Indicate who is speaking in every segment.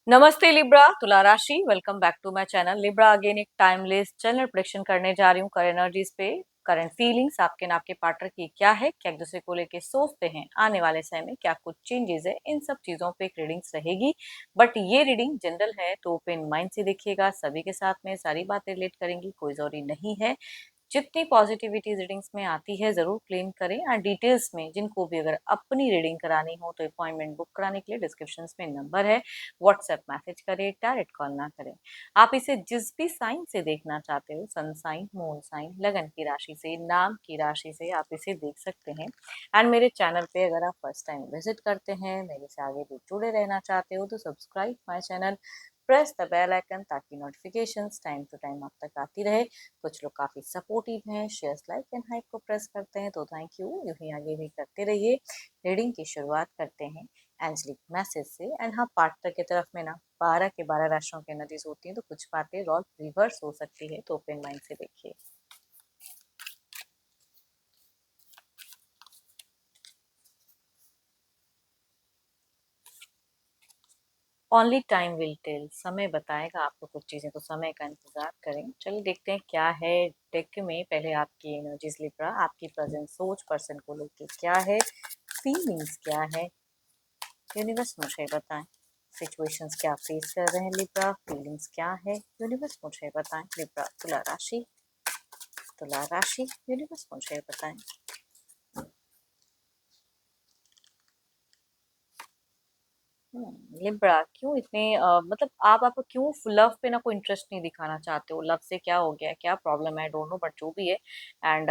Speaker 1: नमस्ते लिब्रा, तुला राशि। Welcome back to my channel Libra. Again एक टाइमलेस चैनल प्रेडिक्शन करने जा रही हूँ करंट एनर्जीज पे। करंट फीलिंग्स आपके ना आपके पार्टनर की क्या है, क्या एक दूसरे को लेके सोचते हैं, आने वाले समय में क्या कुछ चेंजेस है, इन सब चीजों पे एक रीडिंग्स रहेगी। बट ये रीडिंग जनरल है तो ओपन माइंड से देखिएगा। सभी के साथ में सारी बातें रिलेट करेंगी, कोई जरूरी नहीं है। जितनी पॉजिटिविटी रीडिंग्स में आती है जरूर क्लेम करें। और डिटेल्स में जिनको भी अगर अपनी रीडिंग करानी हो तो अपॉइंटमेंट बुक कराने के लिए डिस्क्रिप्शन में नंबर है, व्हाट्सएप मैसेज करें, डायरेक्ट कॉल ना करें। आप इसे जिस भी साइन से देखना चाहते हो, सन साइन, मून साइन, लगन की राशि से, नाम की राशि से आप इसे देख सकते हैं। एंड मेरे चैनल पे अगर आप फर्स्ट टाइम विजिट करते हैं, मेरे से आगे भी जुड़े रहना चाहते हो तो subscribe my channel, press the bell icon ताकि नोटिफिकेशंस टाइम टू टाइम आप तक आती रहे। कुछ लोग काफी सपोर्टिव हैं, शेयर, लाइक एंड हाइप को प्रेस करते हैं तो थैंक यू, यूं ही आगे भी करते रहिए। रीडिंग की शुरुआत करते हैं एंजलिक मैसेज से। एंड हाँ, पार्टनर की तरफ में ना 12 के 12 राशियों की एनर्जीज होती हैं तो कुछ बातें रॉल रिवर्स हो सकती है, तो ओपन माइंड से देखिए। ओनली टाइम विल टेल, समय बताएगा आपको कुछ चीजें, तो समय का इंतजार करें। चलिए देखते हैं क्या है डेक में। पहले आपकी एनर्जीज लिब्रा, आपकी प्रेजेंट सोच पर्सन को लेके क्या है, फीलिंग्स क्या है, यूनिवर्स मुझे बताएं। सिचुएशंस क्या फेस कर रहे हैं लिब्रा, फीलिंग्स क्या है, यूनिवर्स मुझे बताएं। लिब्रा तुला राशि, तुला राशि, यूनिवर्स मुझे बताएं। लिब्रा क्यों इतने मतलब आप क्यों लव पे ना कोई इंटरेस्ट नहीं दिखाना चाहते हो? लव से क्या हो गया, क्या प्रॉब्लम है, डोंट नो, बट जो भी है। एंड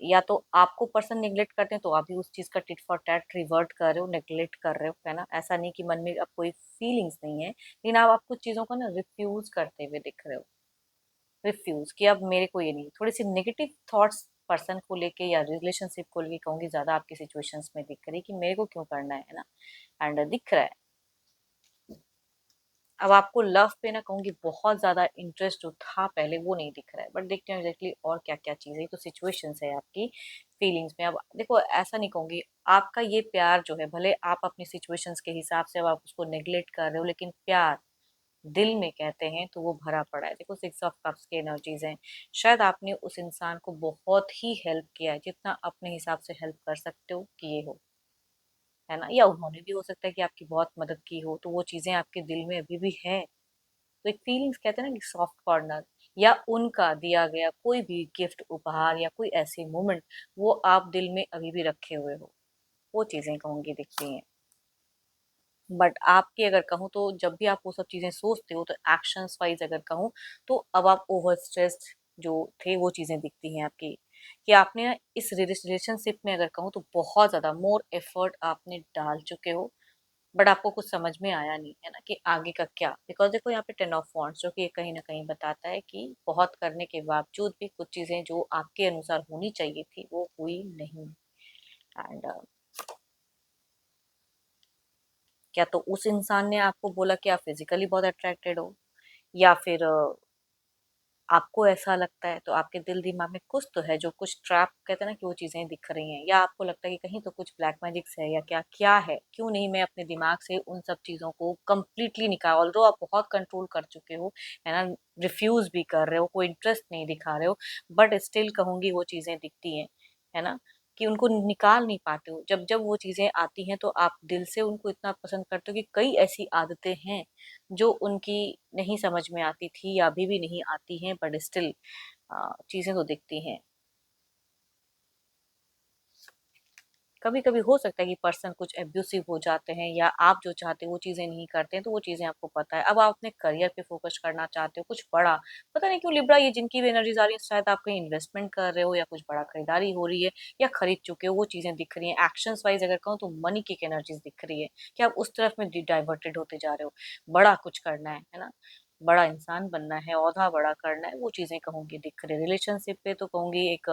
Speaker 1: या तो आपको पर्सन निगलेक्ट करते हैं तो आप भी उस चीज का टिट फॉर टैट रिवर्ट कर रहे हो, नेग्लेक्ट कर रहे हो, है ना। ऐसा नहीं कि मन में अब कोई फीलिंग्स नहीं है, लेकिन आप कुछ चीजों को ना रिफ्यूज करते हुए दिख रहे हो। रिफ्यूज कि अब मेरे को ये नहीं, थोड़ी सी नेगेटिव थॉट्स पर्सन को लेके या रिलेशनशिप को लेके कहूंगी ज्यादा आपकी सिचुएशंस में दिख रही कि मेरे को क्यों करना है ना। एंड दिख रहा है अब आपको लव पे ना कहूंगी बहुत ज्यादा इंटरेस्ट जो था पहले वो नहीं दिख रहा है। बट देखते हैं एग्जैक्टली और क्या क्या चीजें। ये तो सिचुएशंस है आपकी फीलिंग्स में। अब देखो, ऐसा नहीं कहूंगी आपका ये प्यार जो है, भले आप अपनी सिचुएशंस के हिसाब से अब आप उसको नेग्लेक्ट कर रहे हो, लेकिन प्यार दिल में कहते हैं तो वो भरा पड़ा है। देखो, सिक्स ऑफ कप्स की एनर्जीज हैं। शायद आपने उस इंसान को बहुत ही हेल्प किया है, जितना अपने हिसाब से हेल्प कर सकते हो किए हो, है ना। या उन्होंने भी हो सकता है कि आपकी बहुत मदद की हो, तो वो चीजें आपके दिल में अभी भी है। तो एक फीलिंग्स कहते हैं ना कि सॉफ्ट कॉर्नर, या उनका दिया गया कोई भी गिफ्ट, उपहार या कोई ऐसी मोमेंट वो आप दिल में अभी भी रखे हुए हो, वो चीजें कहूंगी दिखती हैं। बट आपकी अगर कहूँ तो जब भी आप वो सब चीजें सोचते हो तो एक्शंस वाइज अगर कहूँ तो अब आप ओवर स्ट्रेस्ड जो थे वो चीजें दिखती हैं आपकी। कि आपने ना इस रिलेशनशिप में अगर कहूँ तो बहुत ज्यादा मोर एफर्ट आपने डाल चुके हो। बट आपको कुछ समझ में आया नहीं, है ना, कि आगे का क्या। बिकॉज देखो यहाँ पे 10 ऑफ वॉन्ड्स जो कि कहीं ना कहीं बताता है कि बहुत करने के बावजूद भी कुछ चीजें जो आपके अनुसार होनी चाहिए थी वो हुई नहीं। एंड क्या तो उस इंसान ने आपको बोला कि आप फिजिकली बहुत अट्रैक्टेड हो, या फिर आपको ऐसा लगता है तो आपके दिल दिमाग में कुछ तो है, जो कुछ ट्रैप कहते हैं ना कि वो चीजें दिख रही हैं, या आपको लगता है कि कहीं तो कुछ ब्लैक मैजिक्स है, या क्या क्या है। क्यों नहीं मैं अपने दिमाग से उन सब चीजों को कंप्लीटली निकाल, ऑल्दो आप बहुत कंट्रोल कर चुके हो, है ना, रिफ्यूज भी कर रहे हो, कोई इंटरेस्ट नहीं दिखा रहे हो, बट स्टिल कहूंगी वो चीजें दिखती हैं, है ना। कि उनको निकाल नहीं पाते हो। जब जब वो चीजें आती हैं तो आप दिल से उनको इतना पसंद करते हो कि कई ऐसी आदतें हैं जो उनकी नहीं समझ में आती थी या अभी भी नहीं आती हैं, बट स्टिल चीजें तो दिखती हैं। कभी कभी हो सकता है कि पर्सन कुछ एब्यूसिव हो जाते हैं, या आप जो चाहते हो वो चीजें नहीं करते हैं, तो वो चीजें आपको पता है। अब आप अपने करियर पे फोकस करना चाहते हो, कुछ बड़ा, पता नहीं क्यों लिब्रा ये जिनकी भी एनर्जीज आ रही है, शायद आप कहीं इन्वेस्टमेंट कर रहे हो या कुछ बड़ा खरीदारी हो रही है या खरीद चुके हो, वो चीजें दिख रही हैं। एक्शंस वाइज अगर कहूँ तो मनी की एनर्जीज दिख रही है कि आप उस तरफ में डाइवर्टेड होते जा रहे हो। बड़ा कुछ करना है ना, बड़ा इंसान बनना है, औधा बड़ा करना है, वो चीजें कहूंगी दिख रही है। रिलेशनशिप पे तो कहूंगी एक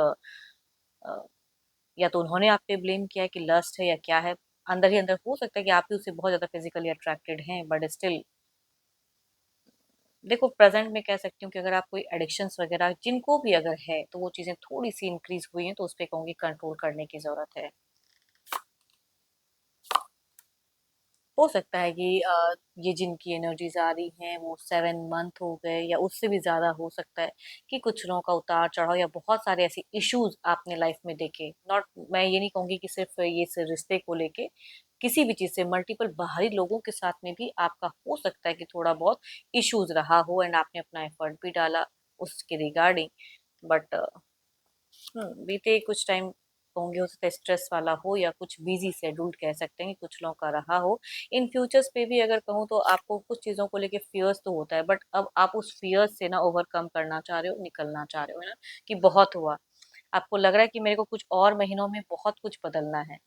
Speaker 1: या तो उन्होंने आप पे ब्लेम किया है कि लस्ट है या क्या है। अंदर ही अंदर हो सकता है कि आप भी उससे बहुत ज्यादा फिजिकली अट्रैक्टेड हैं, बट स्टिल देखो, प्रेजेंट में कह सकती हूँ कि अगर आप कोई एडिक्शंस वगैरह जिनको भी अगर है तो वो चीजें थोड़ी सी इंक्रीज हुई हैं, तो उस पर कहूंगी कंट्रोल करने की जरूरत है। हो सकता है कि ये जिनकी एनर्जीज आ रही हैं वो 7 मंथ हो गए या उससे भी ज्यादा हो सकता है कि कुछ लोगों का उतार चढ़ाव या बहुत सारे ऐसे इश्यूज आपने लाइफ में देखे। नॉट, मैं ये नहीं कहूंगी कि सिर्फ ये सिर्फ रिश्ते को लेके, किसी भी चीज से मल्टीपल बाहरी लोगों के साथ में भी आपका हो सकता है कि थोड़ा बहुत इश्यूज रहा हो एंड आपने अपना एफर्ट भी डाला उसके रिगार्डिंग। बट बीते कुछ टाइम होंगे, हो सकता है स्ट्रेस वाला हो या कुछ बिजी शेड्यूल कह सकते हैं कि कुछ लोगों का रहा हो। इन फ्यूचर्स पे भी अगर कहूँ तो आपको कुछ चीजों को लेके फियर्स तो होता है, बट अब आप उस फियर्स से ना ओवरकम करना चाह रहे हो, निकलना चाह रहे हो, है ना, कि बहुत हुआ। आपको लग रहा है कि मेरे को कुछ और महीनों में बहुत कुछ बदलना है।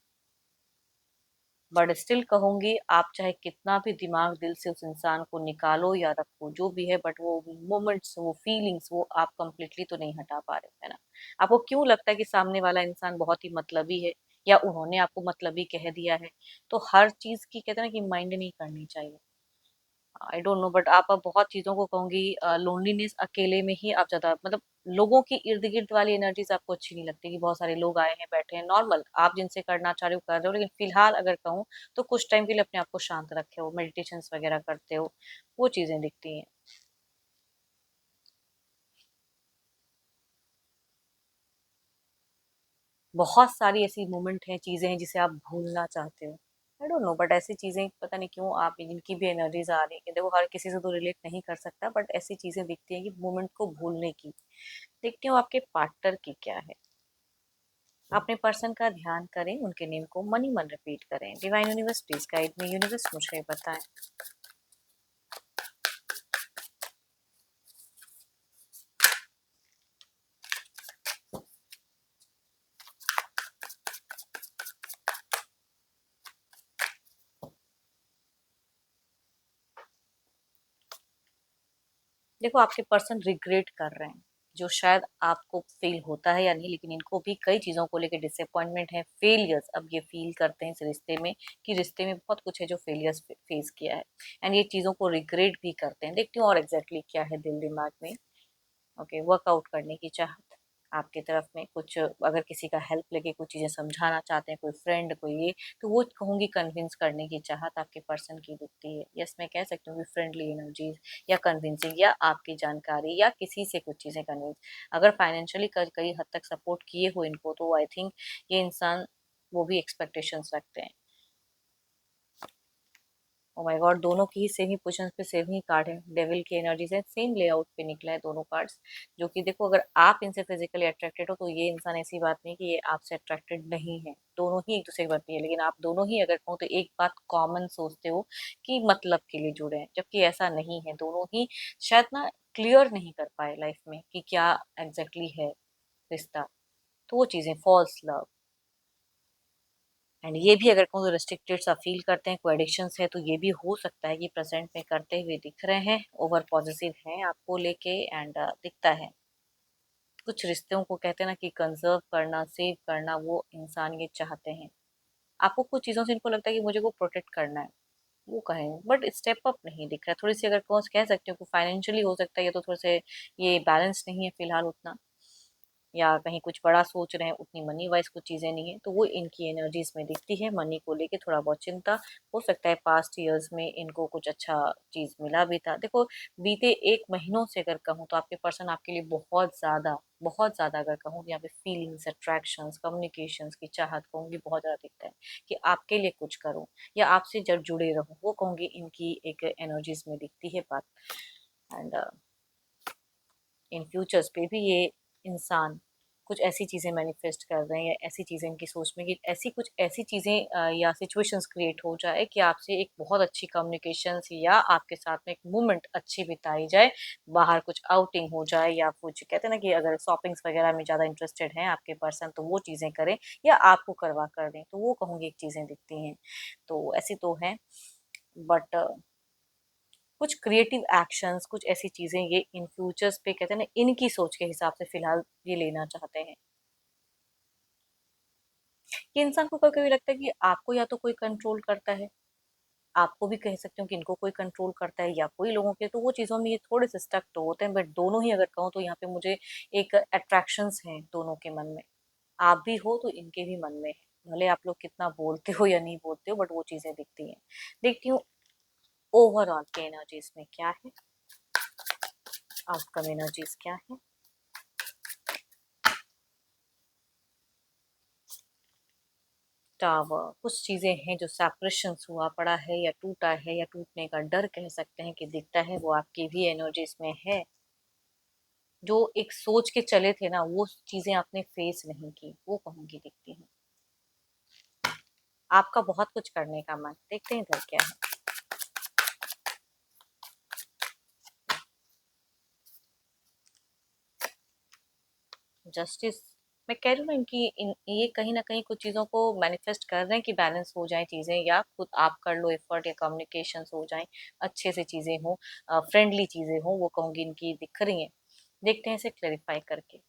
Speaker 1: बट स्टिल कहूंगी, आप चाहे कितना भी दिमाग दिल से उस इंसान को निकालो या रखो जो भी है, बट वो मोमेंट्स, वो फीलिंग्स, वो आप कंप्लीटली तो नहीं हटा पा रहे हो, है ना। आपको क्यों लगता है कि सामने वाला इंसान बहुत ही मतलबी है या उन्होंने आपको मतलबी कह दिया है? तो हर चीज की कहते हैं ना कि माइंड नहीं करनी चाहिए। आई डोंट नो, बट आप अब बहुत चीजों को कहूंगी, लोनलीनेस, अकेले में ही आप ज्यादा मतलब लोगों की इर्द गिर्द वाली एनर्जीज आपको अच्छी नहीं लगती कि बहुत सारे लोग आए हैं बैठे हैं, नॉर्मल आप जिनसे करना चाह रहे हो कर रहे हो, लेकिन फिलहाल अगर कहूँ तो कुछ टाइम के लिए अपने आप को शांत रखे हो, मेडिटेशन वगैरह करते हो, वो चीजें दिखती हैं। बहुत सारी ऐसी मोमेंट हैं, चीजें हैं जिसे आप भूलना चाहते हो। आई डोंट नो, बट ऐसी चीजें पता नहीं क्यों आप इनकी भी एनर्जीज आ रही है कि देखो हर किसी से तो रिलेट नहीं कर सकता, बट ऐसी चीजें दिखती हैं कि मोमेंट को भूलने की। देखती हूँ आपके पार्टनर की क्या है। अपने पर्सन का ध्यान करें, उनके नेम को मनी मन रिपीट करें। डिवाइन यूनिवर्स प्लीज गाइड में, यूनिवर्स मुझे बताएं। देखो आपके पर्सन रिग्रेट कर रहे हैं, जो शायद आपको फील होता है या नहीं, लेकिन इनको भी कई चीजों को लेकर डिसअपॉइंटमेंट है, फेलियर्स अब ये फील करते हैं इस रिश्ते में, कि रिश्ते में बहुत कुछ है जो फेलियर्स फेस किया है, एंड ये चीजों को रिग्रेट भी करते हैं। देखती हूँ और एग्जैक्टली क्या है दिल दिमाग में। ओके, वर्कआउट करने की चाहत आपकी तरफ में, कुछ अगर किसी का हेल्प लेके कुछ चीजें समझाना चाहते हैं, कोई फ्रेंड कोई ये, तो वो कहूंगी कन्विंस करने की चाहत आपके पर्सन की दिखती है। यस, मैं कह सकती हूँ कि फ्रेंडली एनर्जीज या कन्विंसिंग या आपकी जानकारी या किसी से कुछ चीजें कन्विंस। अगर फाइनेंशियली कई हद तक सपोर्ट किए हो इनको, तो आई थिंक ये इंसान वो भी एक्सपेक्टेशंस रखते हैं। ओ माय गॉड, दोनों की ही सेम ही पोजीशन पे सेम ही कार्ड है, डेविल की एनर्जी से सेम लेआउट पे निकला है दोनों कार्ड्स। जो कि देखो अगर आप इनसे फिजिकली अट्रैक्टेड हो तो ये इंसान, ऐसी बात नहीं कि ये आपसे अट्रैक्टेड नहीं है, दोनों ही एक दूसरे की बनती है, लेकिन आप दोनों ही अगर कहूँ तो एक बात कॉमन सोचते हो कि मतलब के लिए जुड़े हैं, जबकि ऐसा नहीं है। दोनों ही शायद ना क्लियर नहीं कर पाए लाइफ में कि क्या एग्जैक्टली है रिश्ता, तो वो चीजें फॉल्स लव। एंड ये भी अगर कहूँ तो रिस्ट्रिक्टेड सा फील करते हैं, कोई एडिक्शंस है तो ये भी हो सकता है कि प्रेजेंट में करते हुए दिख रहे हैं, ओवर पॉजिटिव हैं आपको लेके, एंड दिखता है कुछ रिश्तों को कहते हैं ना कि कंजर्व करना, सेव करना, वो इंसान ये चाहते हैं। आपको कुछ चीजों से इनको लगता है कि मुझे वो प्रोटेक्ट करना है, वो कहें, बट स्टेप अप नहीं दिख रहा है। थोड़ी सी अगर कौन कह सकते हो कि फाइनेंशियली हो सकता है ये तो थोड़े से ये बैलेंस नहीं है फिलहाल उतना, या कहीं कुछ बड़ा सोच रहे हैं, उतनी मनी वाइज कुछ चीजें नहीं है, तो वो इनकी एनर्जीज में दिखती है। मनी को लेके थोड़ा बहुत चिंता, हो सकता है पास्ट ईयर्स में इनको कुछ अच्छा चीज मिला भी था। देखो बीते 1 महीनों से अगर कहूँ तो आपके पर्सन आपके लिए बहुत ज्यादा अगर कहूँ यहाँ पे फीलिंग्स, अट्रैक्शंस, कम्युनिकेशंस की चाहत कहूंगी बहुत ज्यादा दिखता है कि आपके लिए कुछ करूँ या आपसे जब जुड़े रहूं, वो कहूंगी इनकी एक एनर्जीज में दिखती है बात। एंड इन फ्यूचर्स पे भी ये इंसान कुछ ऐसी चीजें मैनिफेस्ट कर रहे हैं या ऐसी चीजें इनकी सोच में कि ऐसी कुछ ऐसी चीजें या सिचुएशंस क्रिएट हो जाए कि आपसे एक बहुत अच्छी कम्युनिकेशंस या आपके साथ में एक मोमेंट अच्छी बिताई जाए, बाहर कुछ आउटिंग हो जाए, या कुछ कहते हैं ना कि अगर शॉपिंग्स वगैरह में ज्यादा इंटरेस्टेड हैं आपके पर्सन तो वो चीजें करें या आपको करवा कर दें, तो वो कहूंगी एक चीजें दिखती हैं। तो ऐसी तो है, बट कुछ क्रिएटिव एक्शंस, कुछ ऐसी चीजें ये इन फ्यूचर्स पे कहते हैं ना इनकी सोच के हिसाब से फिलहाल ये लेना चाहते हैं। ये इंसान को कभी कभी लगता है कि आपको या तो कोई कंट्रोल करता है, आपको भी कह सकते हो कि इनको कोई कंट्रोल करता है, या कोई लोगों के, तो वो चीजों में ये थोड़े से स्टक तो होते हैं, बट दोनों ही अगर कहूँ तो यहाँ पे मुझे एक अट्रैक्शंस हैं दोनों के मन में, आप भी हो तो इनके भी मन में है। भले आप लोग कितना बोलते हो या नहीं बोलते हो, बट वो चीजें दिखती हैं। देखती हूँ ओवरऑल के एनर्जीज में क्या है, आउटकम एनर्जीज क्या है। टावर, कुछ चीजें हैं जो सेपरेशन हुआ पड़ा है या टूटा है या टूटने का डर कह सकते हैं कि दिखता है, वो आपकी भी एनर्जीज में है। जो एक सोच के चले थे ना, वो चीजें आपने फेस नहीं की, वो कहूंगी दिखती हैं। आपका बहुत कुछ करने का मन, देखते हैं इधर क्या है। जस्टिस, मैं कह रही हूँ ना, इनकी ये कहीं ना कहीं कुछ चीजों को मैनिफेस्ट कर रहे हैं कि बैलेंस हो जाए चीजें, या खुद आप कर लो एफर्ट, या कम्युनिकेशन हो जाए, अच्छे से चीजें हो, फ्रेंडली चीजें हो, वो कहूंगी इनकी दिख रही हैं। देखते हैं इसे क्लेरिफाई करके,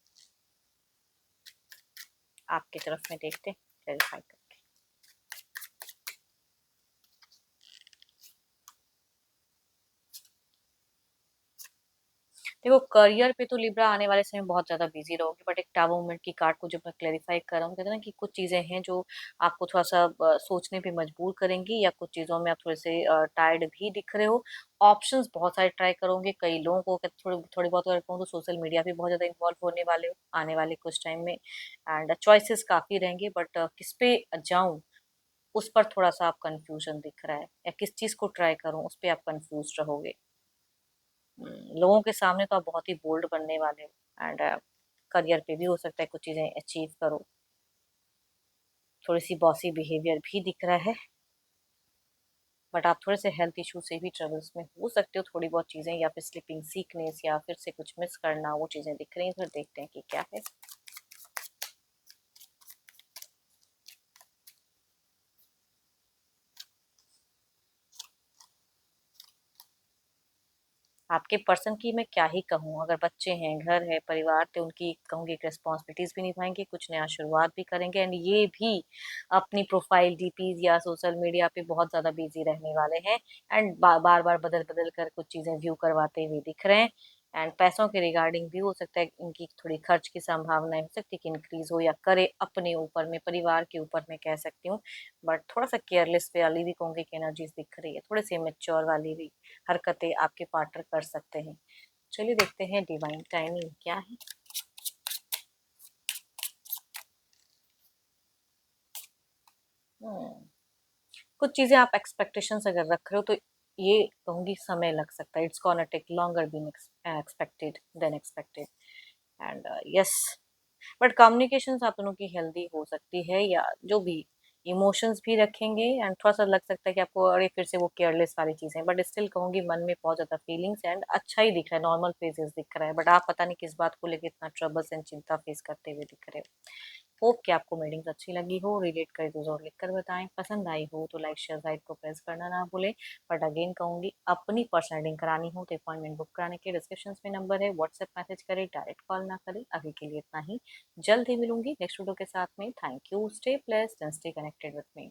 Speaker 1: आपकी तरफ में देखते हैं क्लेरिफाई करके। देखो करियर पे तो लिब्रा आने वाले समय बहुत ज्यादा बिजी रहोगे, बट एक टावर मूवमेंट की कार्ड को जब मैं क्लेरिफाई कर रहा हूँ, कहते हैं ना कि कुछ चीजें हैं जो आपको थोड़ा सा सोचने पे मजबूर करेंगी, या कुछ चीजों में आप थोड़े से टायर्ड भी दिख रहे हो। ऑप्शंस बहुत सारे ट्राई करोगे, कई लोगों को थोड़ी थोड़ी बहुत अगर कहूँ तो सोशल मीडिया पे बहुत ज्यादा इन्वॉल्व होने वाले हो आने वाले कुछ टाइम में, एंड चॉइसेस काफी रहेंगे, बट किस पे जाऊं उस पर थोड़ा सा आप कंफ्यूजन दिख रहा है, या किस चीज को ट्राई करूं उस पर आप कंफ्यूज रहोगे। लोगों के सामने तो आप बहुत ही बोल्ड बनने वाले हो, एंड करियर पे भी हो सकता है कुछ चीजें अचीव करो। थोड़ी सी बॉसी बिहेवियर भी दिख रहा है, बट आप थोड़े से हेल्थ इशू से भी ट्रबल्स में हो सकते हो, थोड़ी बहुत चीजें, या फिर स्लीपिंग सीकनेस, या फिर से कुछ मिस करना, वो चीजें दिख रही हैं। फिर देखते हैं कि क्या है। आपके पर्सन की मैं क्या ही कहूँ, अगर बच्चे हैं, घर है, परिवार, तो उनकी कहूँगी रिस्पॉन्सिबिलिटीज भी निभाएंगे, कुछ नया शुरुआत भी करेंगे, एंड ये भी अपनी प्रोफाइल डीपीज या सोशल मीडिया पे बहुत ज्यादा बिजी रहने वाले हैं, एंड बार बार बदल बदल कर कुछ चीजें व्यू करवाते हुए दिख रहे हैं। एंड पैसों के रिगार्डिंग भी हो सकता है इनकी थोड़ी खर्च की संभावना हो सकती है कि इंक्रीज हो, या करे अपने ऊपर में, परिवार के ऊपर में कह सकती हूँ। बट थोड़ा सा केयरलेस वाली भी कहूँगी कि एनर्जीज दिख रही है, थोड़े से मेच्योर वाली भी हरकतें आपके पार्टनर कर सकते हैं। चलिए देखते हैं डिवाइन टाइमिंग क्या है। हम्म, कुछ चीजें आप एक्सपेक्टेशंस अगर रख रहे हो तो ये कहूंगी समय लग सकता है, it's gonna take longer been expected than expected, and yes, but communication आप दोनों की हेल्दी हो सकती है, या जो भी इमोशंस भी रखेंगे, एंड थोड़ा सा लग सकता है कि आपको अरे फिर से वो केयरलेस वाली चीजें, बट स्टिल कहूंगी मन में बहुत ज्यादा फीलिंग्स, एंड अच्छा ही दिख रहा है, नॉर्मल फेजेस दिख रहा है, बट आप पता नहीं किस बात को लेकर इतना ट्रबल्स एंड चिंता फेस करते हुए दिख रहे हो। होप कि आपको मीटिंग्स अच्छी लगी हो, रिलेट करे तो जरूर लिख कर बताएं, पसंद आई हो तो लाइक शेयर साइट को प्रेस करना ना भूलें। बट अगेन कहूंगी, अपनी पर्सनल रीडिंग करानी हो तो अपॉइंटमेंट बुक कराने के डिस्क्रिप्शन में नंबर है, व्हाट्सएप मैसेज करें, डायरेक्ट कॉल ना करें। अभी के लिए इतना ही, जल्द ही मिलूंगी नेक्स्ट वीडियो के साथ में। Thank you, stay blessed and stay connected with me.